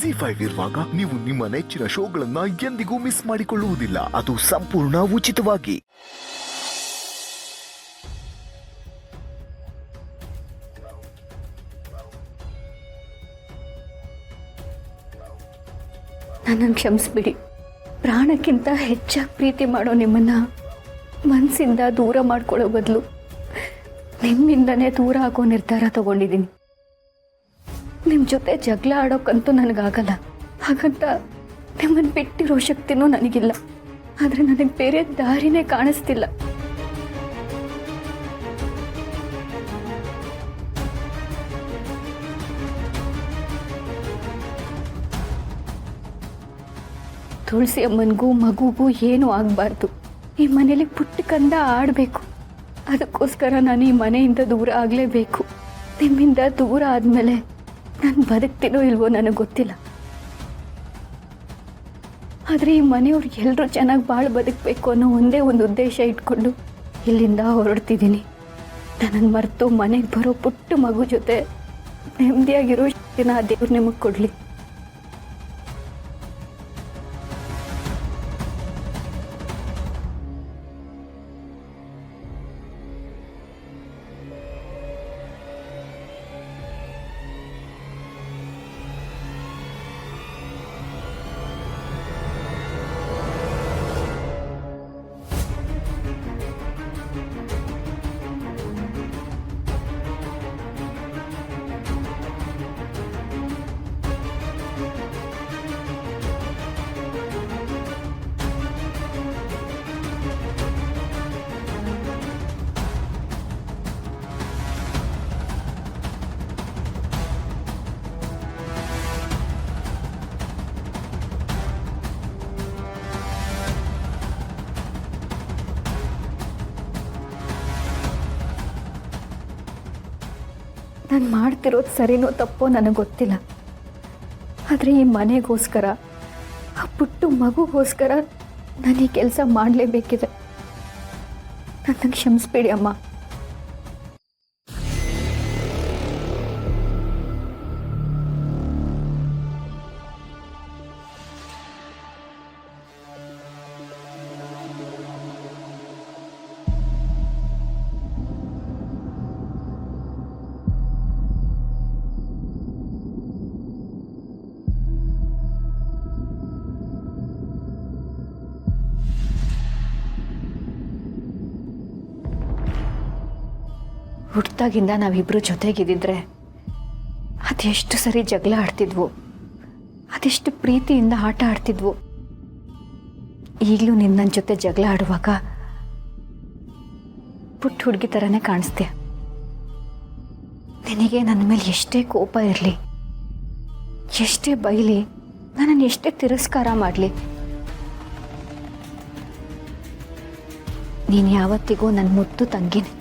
ಜಿ5 ಇರುವಾಗ ನೀವು ನಿಮ್ಮ ನೆಚ್ಚಿನ ಶೋಗಳನ್ನ ಎಂದಿಗೂ ಮಿಸ್ ಮಾಡಿಕೊಳ್ಳುವುದಿಲ್ಲ. ಅದು ಸಂಪೂರ್ಣ ಉಚಿತವಾಗಿ. ನನ್ನನ್ನು ಕ್ಷಮಿಸ್ಬಿಡಿ. ಪ್ರಾಣಕ್ಕಿಂತ ಹೆಚ್ಚಾಗಿ ಪ್ರೀತಿ ಮಾಡೋ ನಿಮ್ಮನ್ನ ಮನಸ್ಸಿಂದ ದೂರ ಮಾಡ್ಕೊಳ್ಳೋ ಬದಲು ನಿಮ್ಮಿಂದನೇ ದೂರ ಆಗೋ ನಿರ್ಧಾರ ತಗೊಂಡಿದ್ದೀನಿ. ನಿಮ್ಮ ಜೊತೆ ಜಗಳ ಆಡೋಕ್ಕಂತೂ ನನಗಾಗಲ್ಲ, ಹಾಗಂತ ನಿಮ್ಮನ್ನು ಬಿಟ್ಟಿರೋ ಶಕ್ತಿನೂ ನನಗಿಲ್ಲ. ಆದರೆ ನನಗೆ ಬೇರೆ ದಾರಿನೇ ಕಾಣಿಸ್ತಿಲ್ಲ. ತುಳಸಿ ಅಮ್ಮನಿಗೂ ಮಗುಗೂ ಏನೂ ಆಗಬಾರ್ದು. ಈ ಮನೇಲಿ ಪುಟ್ಟ ಕಂದ ಆಡಬೇಕು. ಅದಕ್ಕೋಸ್ಕರ ನಾನು ಈ ಮನೆಯಿಂದ ದೂರ ಆಗಲೇಬೇಕು. ನಿಮ್ಮಿಂದ ದೂರ ಆದಮೇಲೆ ನಾನು ಬದುಕ್ತೀನೋ ಇಲ್ವೋ ನನಗೆ ಗೊತ್ತಿಲ್ಲ. ಆದರೆ ಈ ಮನೆಯವ್ರು ಎಲ್ಲರೂ ಚೆನ್ನಾಗಿ ಭಾಳ ಬದುಕಬೇಕು ಅನ್ನೋ ಒಂದೇ ಒಂದು ಉದ್ದೇಶ ಇಟ್ಕೊಂಡು ಇಲ್ಲಿಂದ ಹೊರಡ್ತಿದ್ದೀನಿ. ನನ್ನನ್ನು ಮರೆತು ಮನೆಗೆ ಬರೋ ಪುಟ್ಟ ಮಗು ಜೊತೆ ನೆಮ್ಮದಿಯಾಗಿರೋ ಶಕ್ತಿನ ಆ ದೇವ್ರು ನಿಮಗೆ ಕೊಡಲಿ. ನಾನು ಮಾಡ್ತಿರೋದು ಸರಿನೋ ತಪ್ಪೋ ನನಗೆ ಗೊತ್ತಿಲ್ಲ. ಆದರೆ ಈ ಮನೆಗೋಸ್ಕರ, ಆ ಪುಟ್ಟು ಮಗುಗೋಸ್ಕರ ನಾನು ಈ ಕೆಲಸ ಮಾಡಲೇಬೇಕಿದೆ. ನನ್ನನ್ನು ಕ್ಷಮಿಸ್ಬೇಡಿ ಅಮ್ಮ. ಹುಟ್ಟಿದಾಗಿಂದ ನಾವಿಬ್ಬರು ಜೊತೆಗಿದ್ದಿದ್ರೆ ಅದೆಷ್ಟು ಸರಿ ಜಗಳ ಆಡ್ತಿದ್ವು, ಅದೆಷ್ಟು ಪ್ರೀತಿಯಿಂದ ಆಟ ಆಡ್ತಿದ್ವು. ಈಗಲೂ ನನ್ನ ಜೊತೆ ಜಗಳ ಆಡುವಾಗ ಪುಟ್ಟ ಹುಡುಗಿ ಥರನೇ ಕಾಣಿಸ್ತೀಯ. ನಿನಗೆ ನನ್ನ ಮೇಲೆ ಎಷ್ಟೇ ಕೋಪ ಇರಲಿ, ಎಷ್ಟೇ ಬೈಲಿ, ನನ್ನನ್ನು ಎಷ್ಟೇ ತಿರಸ್ಕಾರ ಮಾಡಲಿ, ನೀನು ಯಾವತ್ತಿಗೂ ನನ್ನ ಮುದ್ದು ತಂಗಿನೇ.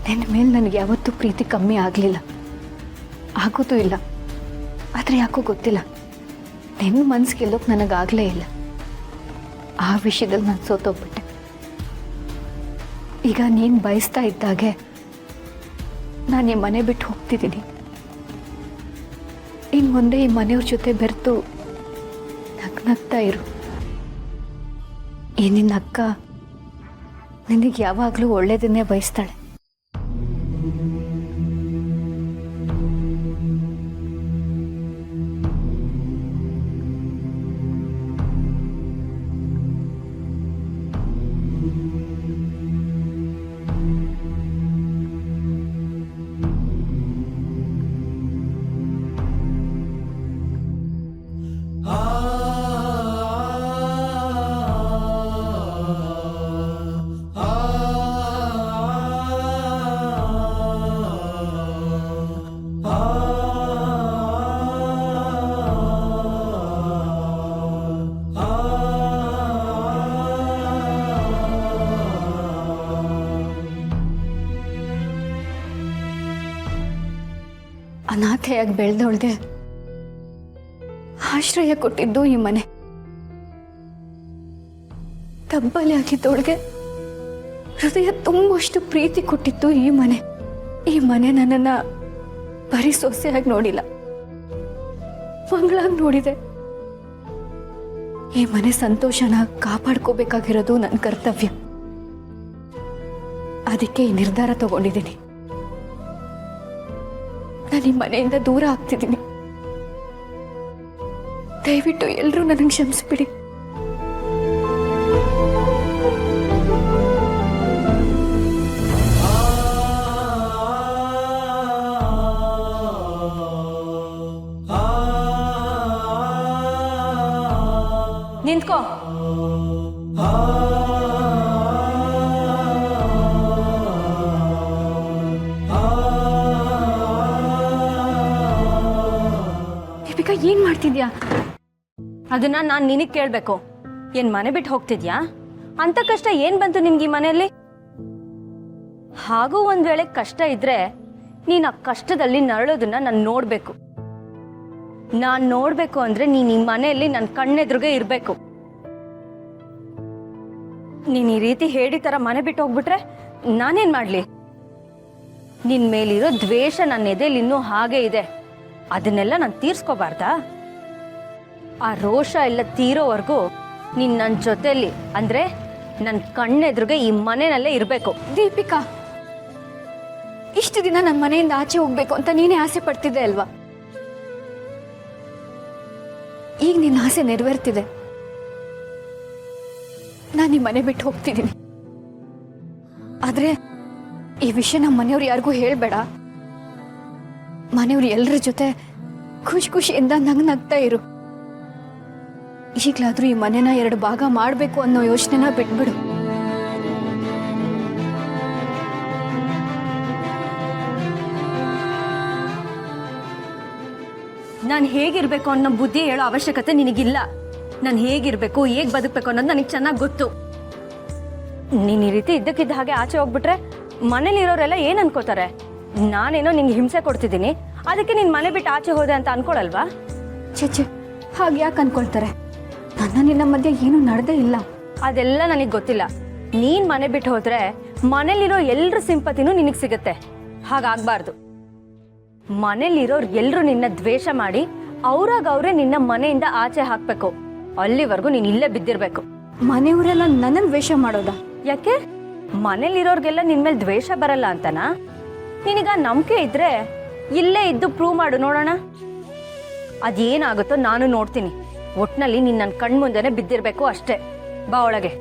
ನಿನ್ನ ಮೇಲೆ ನನಗೆ ಯಾವತ್ತೂ ಪ್ರೀತಿ ಕಮ್ಮಿ ಆಗಲಿಲ್ಲ, ಆಗೋದು ಇಲ್ಲ. ಆದರೆ ಯಾಕೋ ಗೊತ್ತಿಲ್ಲ, ನಿನ್ನ ಮನಸ್ಸು ಗೆಲ್ಲೋಕೆ ನನಗಾಗಲೇ ಇಲ್ಲ. ಆ ವಿಷಯದಲ್ಲಿ ನಾನು ಸೋತೋಗ್ಬಿಟ್ಟೆ. ಈಗ ನೀನು ಬಯಸ್ತಾ ಇದ್ದಾಗೆ ನಾನು ಈ ಮನೆ ಬಿಟ್ಟು ಹೋಗ್ತಿದ್ದೀನಿ. ಇನ್ನು ಮುಂದೆ ಈ ಮನೆಯವ್ರ ಜೊತೆ ಬೆರೆತು ನಗ್ನಗ್ತಾ ಇರು. ಈ ನಿನ್ನ ಅಕ್ಕ ನಿನಗೆ ಯಾವಾಗಲೂ ಒಳ್ಳೆಯದನ್ನೇ ಬಯಸ್ತಾಳೆ. ಅನಾಥೆಯಾಗಿ ಬೆಳೆದವಳಿಗೆ ಆಶ್ರಯ ಕೊಟ್ಟಿದ್ದು ಈ ಮನೆ. ತಬ್ಬಲಿ ಆಗಿದ್ದವಳಿಗೆ ಹೃದಯ ತುಂಬಷ್ಟು ಪ್ರೀತಿ ಕೊಟ್ಟಿತ್ತು ಈ ಮನೆ. ಈ ಮನೆ ನನ್ನನ್ನು ಬರೀ ಸೊಸೆಯಾಗಿ ನೋಡಿಲ್ಲ, ಮಂಗಳಾಗಿ ನೋಡಿದೆ. ಈ ಮನೆ ಸಂತೋಷನ ಕಾಪಾಡ್ಕೋಬೇಕಾಗಿರೋದು ನನ್ನ ಕರ್ತವ್ಯ. ಅದಕ್ಕೆ ಈ ನಿರ್ಧಾರ ತಗೊಂಡಿದ್ದೀನಿ. ನಾನು ಈ ಮನೆಯಿಂದ ದೂರ ಆಗ್ತಿದ್ದೀನಿ. ದಯವಿಟ್ಟು ಎಲ್ಲರೂ ನನಗೆ ಕ್ಷಮಿಸ್ಬಿಡಿ. ನಿಂತ್ಕೋ. ದೀಪಿಕಾ, ಏನ್ ಮಾಡ್ತಿದ್ಯಾ? ಅದನ್ನ ನಾನು ನಿನಗೆ ಕೇಳಬೇಕು. ಏನ್ ಮನೆ ಬಿಟ್ಟು ಹೋಗ್ತಿದ್ಯಾ? ಅಂತ ಕಷ್ಟ ಏನ್ ಬಂತು ನಿಮ್ಗೆ ಈ ಮನೆಯಲ್ಲಿ? ಹಾಗೂ ಒಂದ್ ವೇಳೆ ಕಷ್ಟ ಇದ್ರೆ ನೀನ್ ಆ ಕಷ್ಟದಲ್ಲಿ ನರಳೋದನ್ನ ನಾನು ನೋಡ್ಬೇಕು. ನಾನ್ ನೋಡ್ಬೇಕು ಅಂದ್ರೆ ನೀನ್ ಈ ಮನೆಯಲ್ಲಿ ನನ್ನ ಕಣ್ಣೆದ್ರುಗೆ ಇರ್ಬೇಕು. ನೀನ್ ಈ ರೀತಿ ಹೇಳಿ ತರ ಮನೆ ಬಿಟ್ಟು ಹೋಗ್ಬಿಟ್ರೆ ನಾನೇನ್ ಮಾಡ್ಲಿ? ನಿನ್ ಮೇಲಿರೋ ದ್ವೇಷ ನನ್ನ ಎದೆಯಲ್ಲಿ ಇನ್ನೂ ಹಾಗೆ ಇದೆ. ಅದನ್ನೆಲ್ಲ ನಾನು ತೀರ್ಸ್ಕೋಬಾರ್ದಾ? ಆ ರೋಷ ಎಲ್ಲ ತೀರೋವರೆಗೂ ನೀನ್ ನನ್ನ ಜೊತೆಲಿ ಅಂದ್ರೆ ನನ್ನ ಕಣ್ಣೆದ್ರುಗೆ ಈ ಮನೆಯಲ್ಲೇ ಇರಬೇಕು. ದೀಪಿಕಾ, ಇಷ್ಟು ದಿನ ನನ್ನ ಮನೆಯಿಂದ ಆಚೆ ಹೋಗ್ಬೇಕು ಅಂತ ನೀನೇ ಆಸೆ ಪಡ್ತಿದ್ದೆ ಅಲ್ವಾ? ಈಗ ನಿನ್ನ ಆಸೆ ನೆರವೇರ್ತಿದೆ. ನಾನು ಈ ಮನೆ ಬಿಟ್ಟು ಹೋಗ್ತಿದ್ದೀನಿ. ಆದ್ರೆ ಈ ವಿಷಯ ನಮ್ಮ ಮನೆಯವ್ರು ಯಾರಿಗೂ ಹೇಳ್ಬೇಡ. ಮನೆಯವ್ರು ಎಲ್ಲರ ಜೊತೆ ಖುಷಿಯಿಂದ ನಗ್ತಾ ಇರು. ಈಗಲಾದ್ರೂ ಈ ಮನೆನ 2 ಭಾಗ ಮಾಡಬೇಕು ಅನ್ನೋ ಯೋಚನೆನ ಬಿಟ್ಬಿಡು. ನಾನು ಹೇಗಿರ್ಬೇಕು ಅನ್ನೋ ಬುದ್ಧಿ ಹೇಳೋ ಅವಶ್ಯಕತೆ ನಿನಗಿಲ್ಲ. ನಾನು ಹೇಗಿರ್ಬೇಕು, ಹೇಗೆ ಬದುಕಬೇಕು ಅನ್ನೋದು ನನಗೆ ಚೆನ್ನಾಗಿ ಗೊತ್ತು. ನೀನು ಈ ರೀತಿ ಇದ್ದಕ್ಕಿದ್ದ ಹಾಗೆ ಆಚೆ ಹೋಗ್ಬಿಟ್ರೆ ಮನೇಲಿರೋರೆಲ್ಲ ಏನು ಅನ್ಕೋತಾರೆ? ನಾನೇನೋ ನಿಂಗೆ ಹಿಂಸೆ ಕೊಡ್ತಿದ್ದೀನಿ, ಅದಕ್ಕೆ ನೀನು ಮನೆ ಬಿಟ್ಟು ಆಚೆ ಹೋದೆ ಅಂತ ಅನ್ಕೊಳಲ್ವಾ? ಛೆ, ಹಾಗೆ ಯಾಕೆ ಅನ್ಕೊಳ್ತಾರೆ? ನನ್ನ ನಿನ್ನ ಮಧ್ಯೆ ಏನು ನಡೆದೇ ಇಲ್ಲ. ಅದೆಲ್ಲ ನನಗೆ ಗೊತ್ತಿಲ್ಲ. ನೀನು ಮನೆ ಬಿಟ್ಟು ಹೋದ್ರೆ ಮನೇಲಿರೋ ಎಲ್ಲರ ಸಿಂಪತಿನೂ ನಿನಗೆ ಸಿಗುತ್ತೆ. ಹಾಗಾಗಬಾರ್ದು. ಮನೇಲಿರೋರು ಎಲ್ಲರೂ ನಿನ್ನ ದ್ವೇಷ ಮಾಡಿ ಅವ್ರಾಗವ್ರೆ ನಿನ್ನ ಮನೆಯಿಂದ ಆಚೆ ಹಾಕ್ಬೇಕು. ಅಲ್ಲಿವರೆಗೂ ನೀನು ಇಲ್ಲೇ ಬಿದ್ದಿರ್ಬೇಕು. ಮನೆಯವರೆಲ್ಲ ನನ್ನನ್ನು ದ್ವೇಷ ಮಾಡೋದಾ? ಯಾಕೆ? ಮನೇಲಿರೋರ್ಗೆಲ್ಲ ನಿನ್ ಮೇಲೆ ದ್ವೇಷ ಬರಲ್ಲ ಅಂತನಾ? ನಿನಗ ನಂಬಿಕೆ ಇದ್ರೆ ಇಲ್ಲೇ ಇದ್ದು ಪ್ರೂವ್ ಮಾಡು ನೋಡೋಣ. ಅದೇನಾಗುತ್ತೋ ನಾನು ನೋಡ್ತೀನಿ. ಒಟ್ನಲ್ಲಿ ನೀನ್ ನನ್ನ ಕಣ್ಮುಂದೆನೆ ಬಿದ್ದಿರ್ಬೇಕು ಅಷ್ಟೇ. ಬಾ ಒಳಗೆ.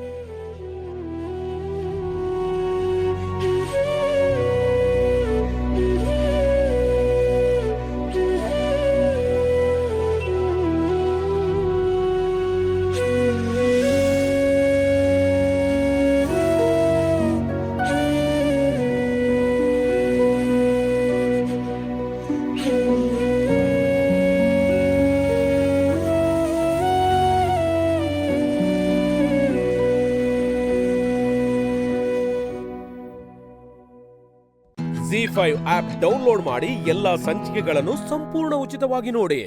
ZEE5 ಆಪ್ ಡೌನ್ಲೋಡ್ ಮಾಡಿ ಎಲ್ಲಾ ಸಂಚಿಕೆಗಳನ್ನು ಸಂಪೂರ್ಣ ಉಚಿತವಾಗಿ ನೋಡಿ.